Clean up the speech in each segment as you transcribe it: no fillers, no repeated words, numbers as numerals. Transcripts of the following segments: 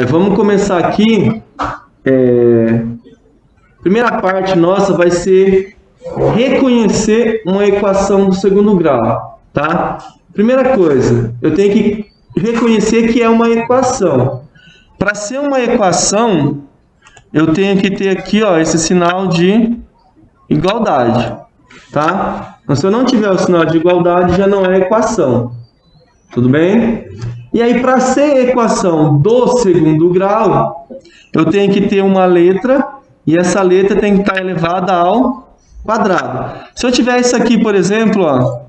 Vamos começar aqui. Primeira parte nossa vai ser reconhecer uma equação do segundo grau, tá? Primeira coisa, eu tenho que reconhecer que é uma equação. Para ser uma equação, eu tenho que ter aqui, ó, esse sinal de igualdade, tá? Então, se eu não tiver o sinal de igualdade, já não é equação. Tudo bem? E aí, para ser equação do segundo grau, eu tenho que ter uma letra, e essa letra tem que estar elevada ao quadrado. Se eu tiver isso aqui, por exemplo, ó,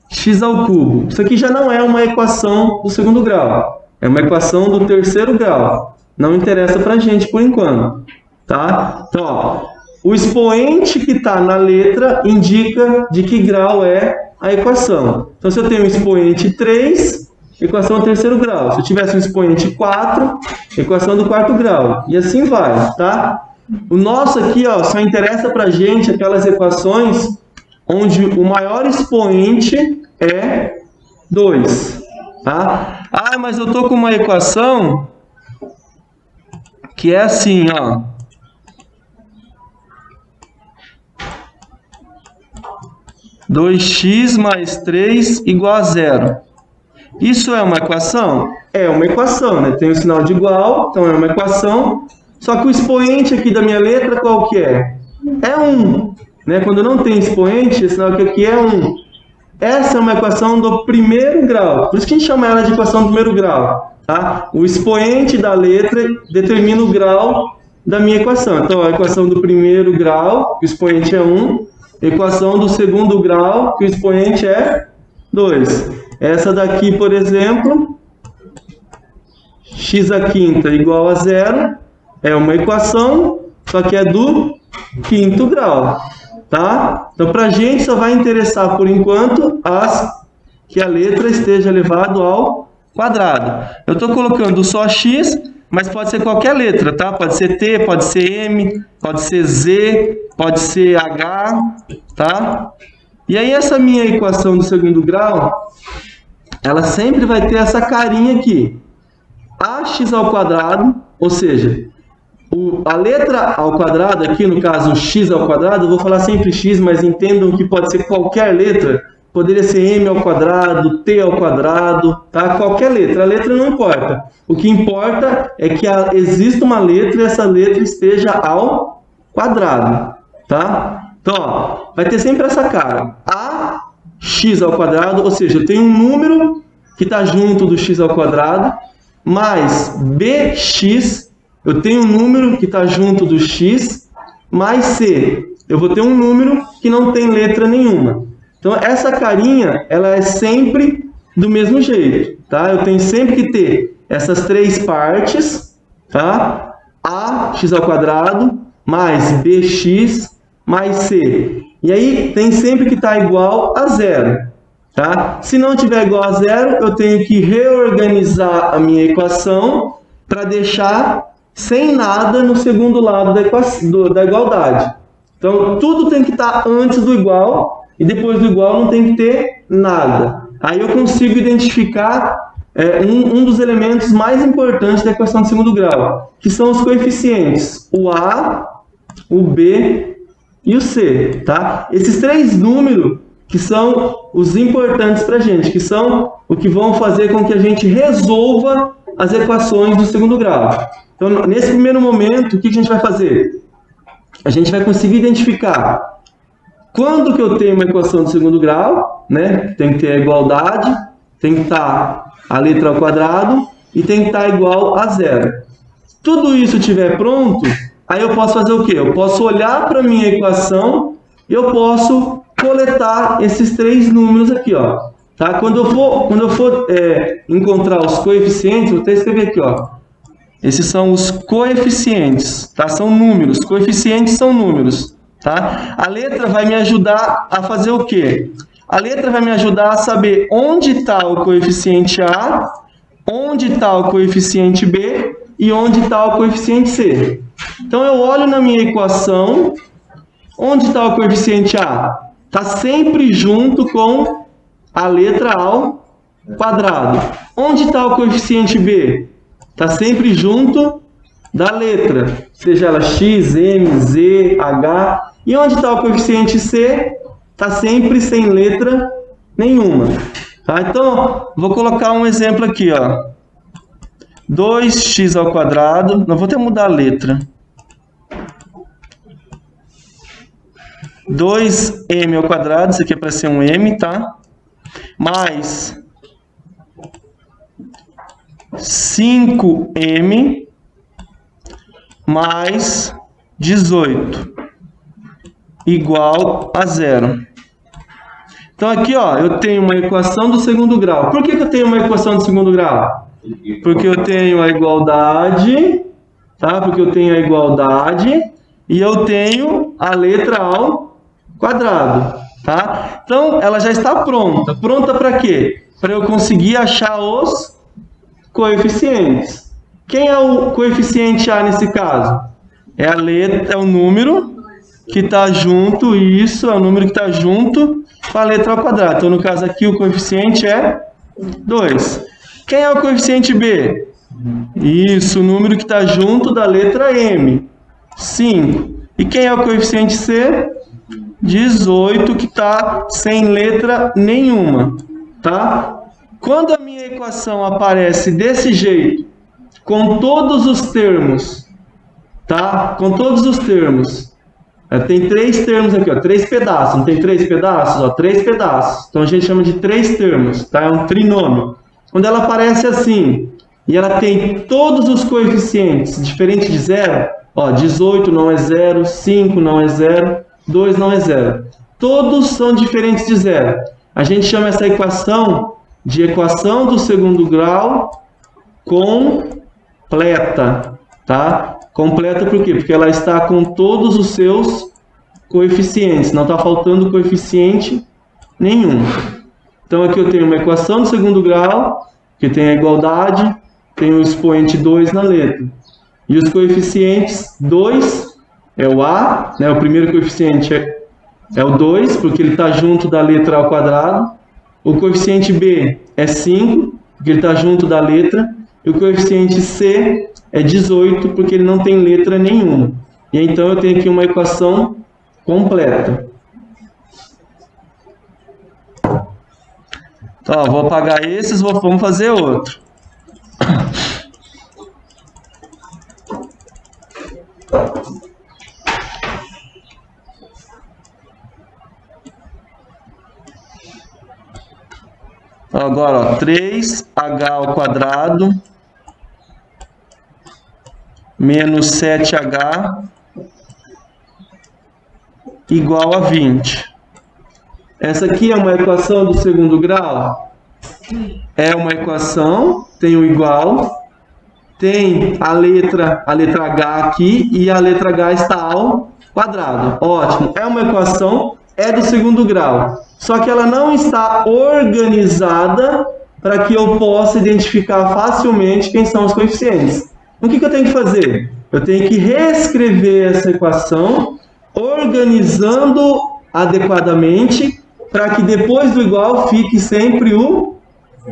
x ao cubo, isso aqui já não é uma equação do segundo grau, é uma equação do terceiro grau. Não interessa para a gente por enquanto, tá? Então, ó, o expoente que está na letra indica de que grau é a equação. Então, se eu tenho um expoente 3, equação do terceiro grau. Se eu tivesse um expoente 4, equação do quarto grau. E assim vai, tá? O nosso aqui, ó, só interessa para a gente aquelas equações onde o maior expoente é 2, tá? Ah, mas eu estou com uma equação que é assim, ó. Dois x mais 3 igual a 0. Isso é uma equação? É uma equação, né? Tem o sinal de igual, então é uma equação. Só que o expoente aqui da minha letra, qual que é? É 1. Né? Quando não tem expoente, esse sinal aqui é 1. Essa é uma equação do primeiro grau. Por isso que a gente chama ela de equação do primeiro grau. Tá? O expoente da letra determina o grau da minha equação. Então, a equação do primeiro grau, o expoente é 1. Equação do segundo grau, que o expoente é 2. Essa daqui, por exemplo, x à quinta igual a 0, é uma equação, só que é do quinto grau, tá? Então, para a gente só vai interessar, por enquanto, que a letra esteja elevada ao quadrado. Eu estou colocando só x, mas pode ser qualquer letra, tá? Pode ser T, pode ser M, pode ser Z, pode ser H, tá? E aí essa minha equação do segundo grau, ela sempre vai ter essa carinha aqui. Ax ao quadrado, ou seja, a letra ao quadrado, aqui no caso x ao quadrado, eu vou falar sempre x, mas entendam que pode ser qualquer letra. Poderia ser m ao quadrado, t ao quadrado, tá? Qualquer letra. A letra não importa. O que importa é que exista uma letra e essa letra esteja ao quadrado, tá? Então, ó, vai ter sempre essa cara. Ax ao quadrado, ou seja, eu tenho um número que está junto do x ao quadrado, mais bx, eu tenho um número que está junto do x, mais c, eu vou ter um número que não tem letra nenhuma. Então, essa carinha, ela é sempre do mesmo jeito, tá? Eu tenho sempre que ter essas três partes, tá? Ax ao quadrado, mais bx, mais c. E aí, tem sempre que estar igual a 0, tá? Se não tiver igual a 0, eu tenho que reorganizar a minha equação para deixar sem nada no segundo lado da igualdade. Então, tudo tem que estar antes do igual, e depois do igual não tem que ter nada. Aí eu consigo identificar um dos elementos mais importantes da equação de segundo grau, que são os coeficientes, o A, o B e o C. Tá? Esses três números que são os importantes para a gente, que são o que vão fazer com que a gente resolva as equações do segundo grau. Então, nesse primeiro momento, o que a gente vai fazer? A gente vai conseguir identificar quando que eu tenho uma equação de segundo grau, né? Tem que ter a igualdade, tem que estar a letra ao quadrado e tem que estar igual a 0. Tudo isso estiver pronto, aí eu posso fazer o quê? Eu posso olhar para a minha equação e eu posso coletar esses três números aqui, ó. Tá? Quando eu for encontrar os coeficientes, vou até escrever aqui, ó. Esses são os coeficientes, tá? São números. Coeficientes são números. Tá? A letra vai me ajudar a fazer o quê? A letra vai me ajudar a saber onde está o coeficiente A, onde está o coeficiente B e onde está o coeficiente C. Então, eu olho na minha equação, onde está o coeficiente A? Está sempre junto com a letra ao quadrado. Onde está o coeficiente b? Está sempre junto da letra, seja ela x, m, z, h. E onde está o coeficiente c? Está sempre sem letra nenhuma. Tá? Então, vou colocar um exemplo aqui, ó. 2x ao quadrado, não vou até mudar a letra. 2m ao quadrado, isso aqui é para ser um m, tá? Mais 5m mais 18 igual a 0. Então aqui, ó, eu tenho uma equação do segundo grau. Por que eu tenho uma equação do segundo grau? Porque eu tenho a igualdade, tá? Porque eu tenho a igualdade e eu tenho a letra ao quadrado, tá? Então ela já está pronta. Pronta para quê? Para eu conseguir achar os coeficientes. Quem é o coeficiente A nesse caso? É a letra, é o número que está junto, isso, é o número que está junto com a letra ao quadrado. Então, no caso aqui, o coeficiente é 2. Quem é o coeficiente B? Isso, o número que está junto da letra M, 5. E quem é o coeficiente C? 18, que está sem letra nenhuma, tá? Quando a minha equação aparece desse jeito, com todos os termos, tá? Com todos os termos. Tem 3 termos aqui, ó, 3 pedaços. Não tem 3 pedaços? Ó, 3 pedaços. Então a gente chama de 3 termos, tá? É um trinômio. Quando ela aparece assim, e ela tem todos os coeficientes diferentes de 0, ó, 18 não é 0, 5 não é 0, 2 não é 0. Todos são diferentes de 0. A gente chama essa equação de equação do segundo grau completa, tá? Completa por quê? Porque ela está com todos os seus coeficientes, não está faltando coeficiente nenhum. Então aqui eu tenho uma equação do segundo grau, que tem a igualdade, tem o expoente 2 na letra. E os coeficientes 2 é o A, né? O primeiro coeficiente é o 2, porque ele está junto da letra ao quadrado. O coeficiente B é 5, porque ele está junto da letra. E o coeficiente C é 18, porque ele não tem letra nenhuma. E então eu tenho aqui uma equação completa. Então, ó, vou apagar esses, vamos fazer outro. Agora, ó, 3h ao quadrado menos 7h igual a 20. Essa aqui é uma equação do segundo grau? É uma equação, tem o igual, tem a letra H aqui e a letra H está ao quadrado. Ótimo, é uma equação, é do segundo grau. Só que ela não está organizada para que eu possa identificar facilmente quem são os coeficientes. O que eu tenho que fazer? Eu tenho que reescrever essa equação, organizando adequadamente, para que depois do igual fique sempre o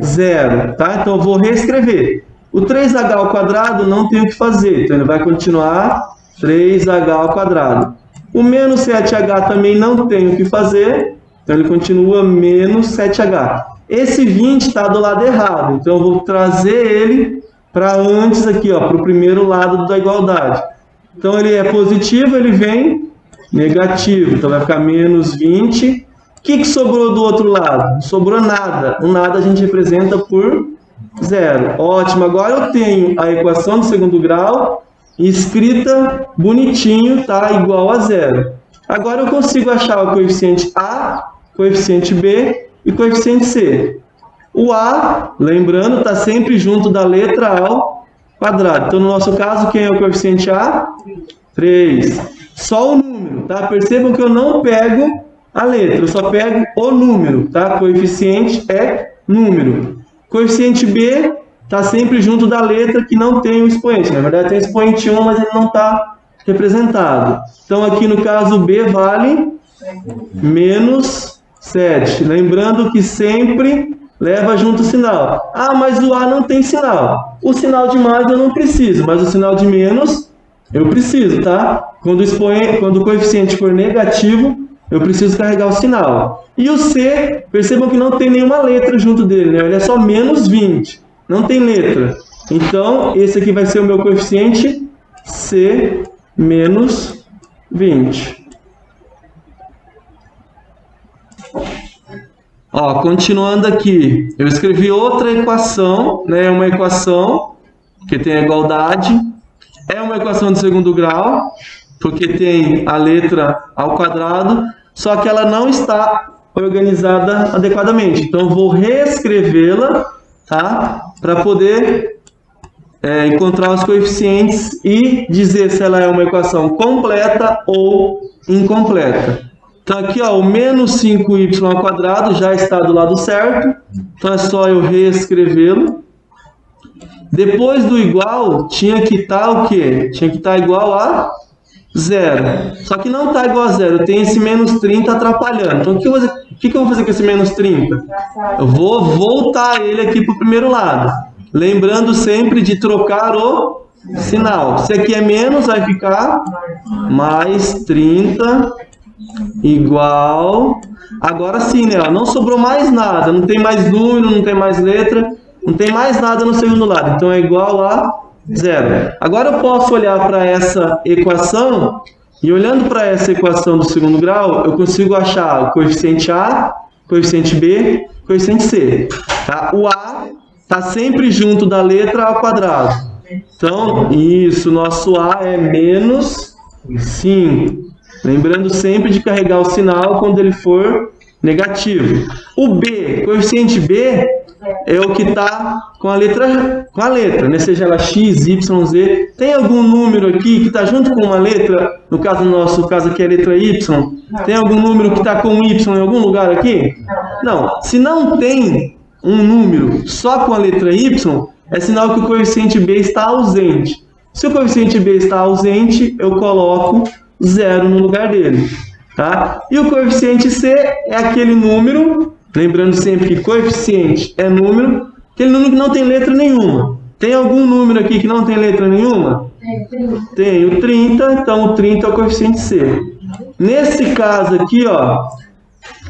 0. Tá? Então eu vou reescrever. O 3h ao quadrado não tem o que fazer, então ele vai continuar 3h ao quadrado. O menos 7h também não tem o que fazer, então ele continua menos 7h. Esse 20 está do lado errado, então eu vou trazer ele para antes aqui, ó, para o primeiro lado da igualdade. Então ele é positivo, ele vem negativo, então vai ficar menos 20. O que sobrou do outro lado? Não sobrou nada. O nada a gente representa por 0. Ótimo, agora eu tenho a equação do segundo grau escrita bonitinho, tá? Igual a 0. Agora eu consigo achar o coeficiente A, coeficiente B e coeficiente C. O A, lembrando, está sempre junto da letra ao quadrado. Então, no nosso caso, quem é o coeficiente A? 3. Só o número, tá? Percebam que eu não pego a letra, eu só pego o número, tá? Coeficiente é número. Coeficiente B está sempre junto da letra que não tem o expoente. Na verdade, tem o expoente 1, mas ele não está representado. Então, aqui no caso, B vale menos 7. Lembrando que sempre leva junto o sinal. Ah, mas o A não tem sinal. O sinal de mais eu não preciso, mas o sinal de menos eu preciso, tá? Quando o coeficiente for negativo, eu preciso carregar o sinal. E o C, percebam que não tem nenhuma letra junto dele, né? Ele é só menos 20, não tem letra. Então, esse aqui vai ser o meu coeficiente C menos 20. Ó, continuando aqui, eu escrevi outra equação, né? Uma equação que tem a igualdade. É uma equação de segundo grau, porque tem a letra ao quadrado, só que ela não está organizada adequadamente. Então, eu vou reescrevê-la, tá? Para poder encontrar os coeficientes e dizer se ela é uma equação completa ou incompleta. Então, aqui, ó, o menos 5y ao quadrado já está do lado certo. Então, é só eu reescrevê-lo. Depois do igual, tinha que estar o quê? Tinha que estar igual a 0. Só que não está igual a 0. Tem esse menos 30 atrapalhando. Então, o que eu vou fazer com esse menos 30? Eu vou voltar ele aqui para o primeiro lado. Lembrando sempre de trocar o sinal. Se aqui é menos, vai ficar mais 30 igual. Agora sim, né? Não sobrou mais nada. Não tem mais número, não tem mais letra. Não tem mais nada no segundo lado. Então é igual a 0. Agora eu posso olhar para essa equação. E olhando para essa equação do segundo grau, eu consigo achar o coeficiente A, coeficiente B, coeficiente C. Tá? O A está sempre junto da letra ao quadrado. Então, isso, nosso A é menos 5. Lembrando sempre de carregar o sinal quando ele for negativo. O B, coeficiente B, é o que está com a letra, né? Seja ela x, y, z. Tem algum número aqui que está junto com uma letra? No caso, no nosso caso aqui é a letra y. Tem algum número que está com y em algum lugar aqui? Não. Se não tem um número só com a letra y, é sinal que o coeficiente b está ausente. Se o coeficiente b está ausente, eu coloco 0 no lugar dele. Tá? E o coeficiente c é aquele número, lembrando sempre que coeficiente é número, aquele número que não tem letra nenhuma. Tem algum número aqui que não tem letra nenhuma? Tem o 30, então o 30 é o coeficiente c. Nesse caso aqui, ó,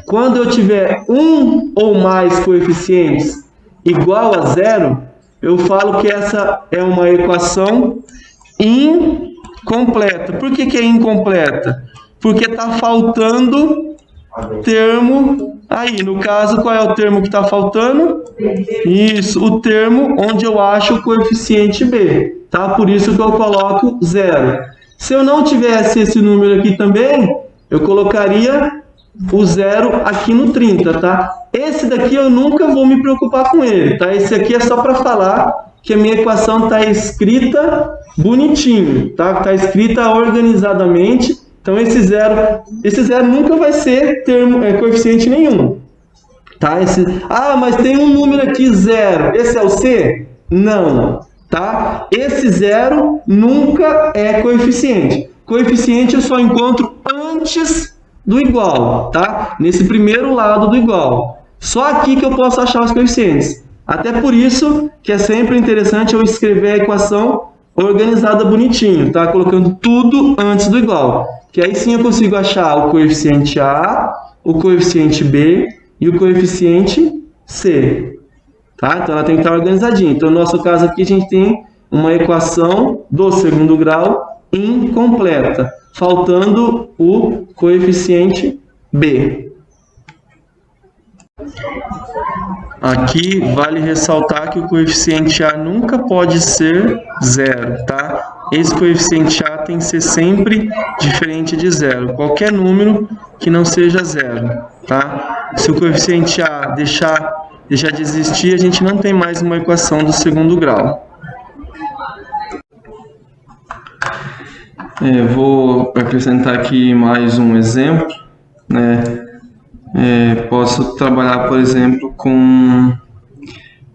quando eu tiver um ou mais coeficientes igual a 0, eu falo que essa é uma equação incompleta. Por que é incompleta? Porque está faltando termo aí. No caso, qual é o termo que está faltando? Isso, o termo onde eu acho o coeficiente b. Tá? Por isso que eu coloco 0. Se eu não tivesse esse número aqui também, eu colocaria o 0 aqui no 30, tá? Esse daqui eu nunca vou me preocupar com ele, tá? Esse aqui é só para falar que a minha equação está escrita bonitinho, tá? Está escrita organizadamente. Então esse zero nunca vai ser coeficiente nenhum, tá? Mas tem um número aqui 0. Esse é o C? Não, tá? Esse 0 nunca é coeficiente. Coeficiente eu só encontro antes do igual, tá? Nesse primeiro lado do igual. Só aqui que eu posso achar os coeficientes. Até por isso que é sempre interessante eu escrever a equação organizada bonitinho, tá? Colocando tudo antes do igual. Que aí sim eu consigo achar o coeficiente A, o coeficiente B e o coeficiente C. Tá? Então ela tem que estar organizadinha. Então no nosso caso aqui a gente tem uma equação do segundo grau incompleta, faltando o coeficiente B. Aqui vale ressaltar que o coeficiente A nunca pode ser 0, tá? Esse coeficiente A tem que ser sempre diferente de 0. Qualquer número que não seja 0, tá? Se o coeficiente A deixar de existir, a gente não tem mais uma equação do segundo grau. Vou acrescentar aqui mais um exemplo, né? Posso trabalhar, por exemplo, com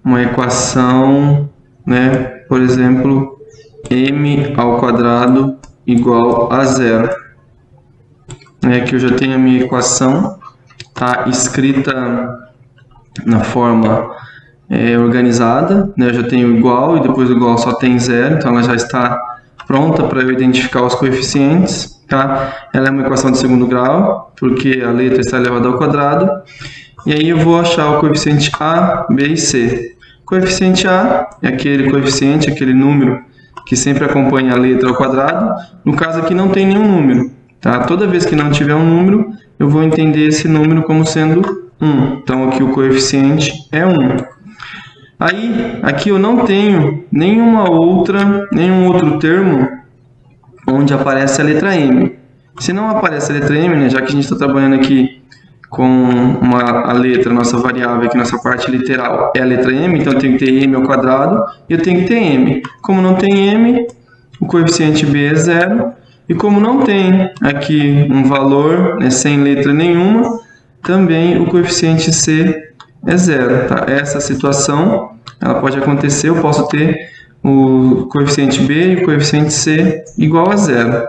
uma equação, né? Por exemplo, m ao quadrado igual a 0. Aqui eu já tenho a minha equação, tá? Escrita na forma organizada, né? Eu já tenho igual e depois do igual só tem zero, então ela já está pronta para eu identificar os coeficientes, tá? Ela é uma equação de segundo grau, porque a letra está elevada ao quadrado, e aí eu vou achar o coeficiente A, B e C. O coeficiente A é aquele coeficiente, aquele número que sempre acompanha a letra ao quadrado. No caso aqui não tem nenhum número, tá? Toda vez que não tiver um número, eu vou entender esse número como sendo 1. Então aqui o coeficiente é 1. Aí, aqui eu não tenho nenhum outro termo onde aparece a letra M. Se não aparece a letra M, né, já que a gente está trabalhando aqui com a letra, nossa variável aqui, nossa parte literal é a letra M, então eu tenho que ter M ao quadrado e eu tenho que ter M. Como não tem M, o coeficiente B é 0. E como não tem aqui um valor, né, sem letra nenhuma, também o coeficiente C é 0. Tá? Essa situação ela pode acontecer, eu posso ter o coeficiente B e o coeficiente C igual a 0.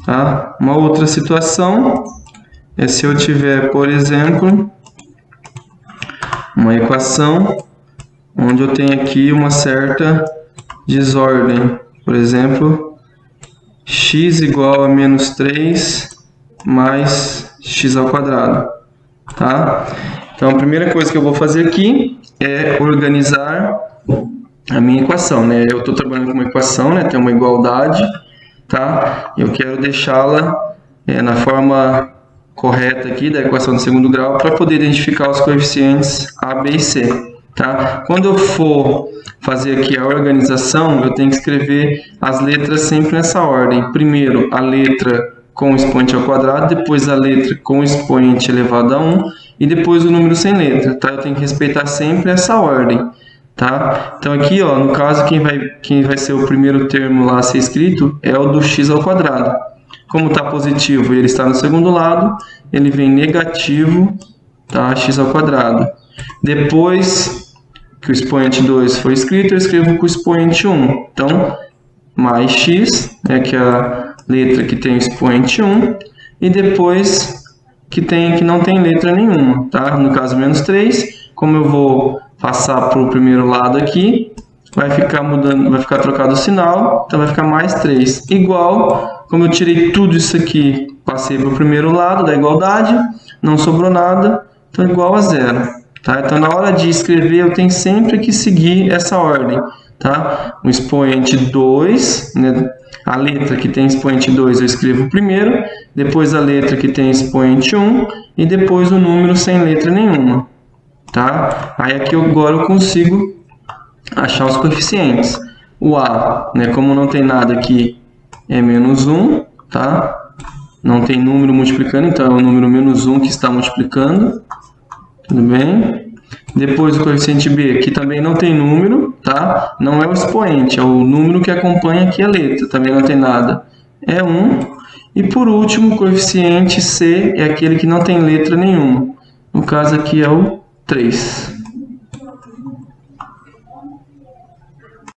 Tá? Uma outra situação é se eu tiver, por exemplo, uma equação onde eu tenho aqui uma certa desordem. Por exemplo, x igual a menos 3 mais x ao quadrado. Tá? Então, a primeira coisa que eu vou fazer aqui é organizar a minha equação, né? Eu estou trabalhando com uma equação, né? Tem uma igualdade, tá? Eu quero deixá-la na forma correta aqui da equação de segundo grau para poder identificar os coeficientes A, B e C, tá? Quando eu for fazer aqui a organização, eu tenho que escrever as letras sempre nessa ordem. Primeiro, a letra com o expoente ao quadrado, depois a letra com o expoente elevado a 1 e depois o número sem letra, tá? Eu tenho que respeitar sempre essa ordem, tá? Então aqui, ó, no caso, quem vai ser o primeiro termo lá a ser escrito é o do x ao quadrado. Como está positivo e ele está no segundo lado, ele vem negativo, tá? X ao quadrado. Depois que o expoente 2 foi escrito, eu escrevo com o expoente 1. Então, mais x, que é a letra que tem o expoente 1, e depois que não tem letra nenhuma, tá? No caso, menos 3, como eu vou passar para o primeiro lado aqui, vai ficar trocado o sinal, então vai ficar mais 3. Igual, como eu tirei tudo isso aqui, passei para o primeiro lado da igualdade, não sobrou nada, então igual a 0. Tá? Então, na hora de escrever, eu tenho sempre que seguir essa ordem. Tá? O expoente 2, né? A letra que tem expoente 2 eu escrevo primeiro, depois a letra que tem expoente 1 e depois o número sem letra nenhuma. Tá? Aí aqui agora eu consigo achar os coeficientes. O A, né, como não tem nada aqui, é menos 1, tá? Não tem número multiplicando, então é o número menos 1 que está multiplicando. Tudo bem? Depois o coeficiente B, que também não tem número, tá? Não é o expoente, é o número que acompanha aqui a letra, também não tem nada. É 1. E por último, o coeficiente C é aquele que não tem letra nenhuma. No caso aqui é o 3.